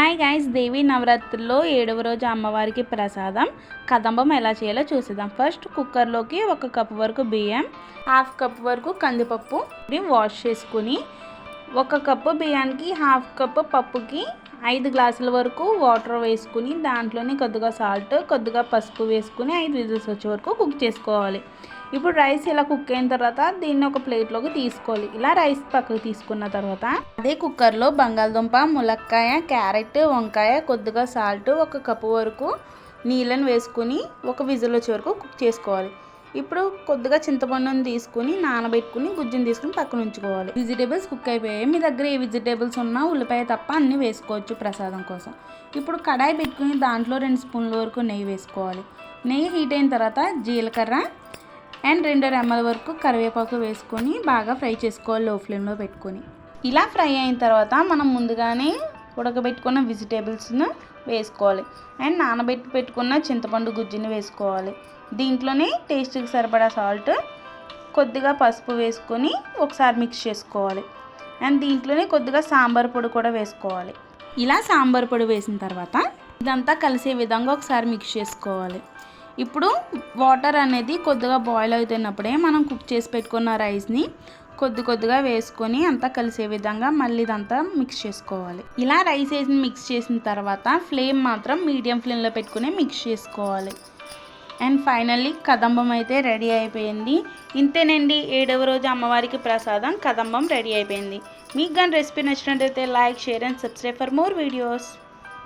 Hi guys, దేవి నవరాత్రుల్లో 7వ రోజు అమ్మవారికి ప్రసాదం కదంబం ఎలా చేయాలో చూసేద్దాం. ఫస్ట్ కుక్కర్లోకి 1 కప్పు వరకు బియ్యం, 1/2 కప్ వరకు కందిపప్పు వాష్ చేసుకుని 1 కప్పు బియ్యానికి 1/2 కప్పు పప్పుకి 5 గ్లాసుల వరకు వాటర్ వేసుకుని దాంట్లోని కొద్దిగా సాల్ట్, కొద్దిగా పసుపు వేసుకుని 5 విజిల్స్ వచ్చే వరకు కుక్ చేసుకోవాలి. ఇప్పుడు రైస్ ఇలా కుక్ అయిన తర్వాత దీన్ని ఒక ప్లేట్లోకి తీసుకోవాలి. ఇలా రైస్ పక్కకు తీసుకున్న తర్వాత అదే కుక్కర్లో బంగాళదుంప, ములక్కాయ, క్యారెట్, వంకాయ, కొద్దిగా సాల్ట్, 1 కప్పు వరకు నీళ్ళని వేసుకుని 1 విజిల్ వచ్చే వరకు కుక్ చేసుకోవాలి. ఇప్పుడు కొద్దిగా చింతపండుని తీసుకుని నానబెట్టుకుని గుజ్జుని తీసుకుని పక్కన ఉంచుకోవాలి. వెజిటేబుల్స్ కుక్ అయిపోయాయి. మీ దగ్గర ఏ వెజిటేబుల్స్ ఉన్నా ఉల్లిపాయ తప్ప అన్నీ వేసుకోవచ్చు ప్రసాదం కోసం. ఇప్పుడు కడాయి పెట్టుకుని దాంట్లో 2 స్పూన్ల వరకు నెయ్యి వేసుకోవాలి. నెయ్యి హీట్ అయిన తర్వాత జీలకర్ర అండ్ 2 రెమ్మల వరకు కరివేపాకు వేసుకొని బాగా ఫ్రై చేసుకోవాలి లో ఫ్లేమ్లో పెట్టుకొని. ఇలా ఫ్రై అయిన తర్వాత మనం ముందుగానే ఉడకబెట్టుకున్న వెజిటేబుల్స్ను వేసుకోవాలి అండ్ పెట్టుకున్న చింతపండు గుజ్జుని వేసుకోవాలి. దీంట్లోనే టేస్ట్కి సరిపడా సాల్ట్, కొద్దిగా పసుపు వేసుకొని ఒకసారి మిక్స్ చేసుకోవాలి అండ్ దీంట్లోనే కొద్దిగా సాంబార్ పొడి కూడా వేసుకోవాలి. ఇలా సాంబార్ పొడి వేసిన తర్వాత ఇదంతా కలిసే విధంగా ఒకసారి మిక్స్ చేసుకోవాలి. ఇప్పుడు వాటర్ అనేది కొద్దిగా బాయిల్ అవుతున్నప్పుడే మనం కుక్ చేసి పెట్టుకున్న రైస్ని కొద్దిగా వేసుకొని అంతా కలిసే విధంగా మళ్ళీ ఇదంతా మిక్స్ చేసుకోవాలి. ఇలా రైస్ వేసి మిక్స్ చేసిన తర్వాత ఫ్లేమ్ మాత్రం మీడియం ఫ్లేమ్లో పెట్టుకుని మిక్స్ చేసుకోవాలి. అండ్ ఫైనల్లీ కదంబం అయితే రెడీ అయిపోయింది. ఇంతేనండి, 7వ రోజు అమ్మవారికి ప్రసాదం కదంబం రెడీ అయిపోయింది. మీకు కానీ రెసిపీ నచ్చినట్టయితే like, share and subscribe for more videos.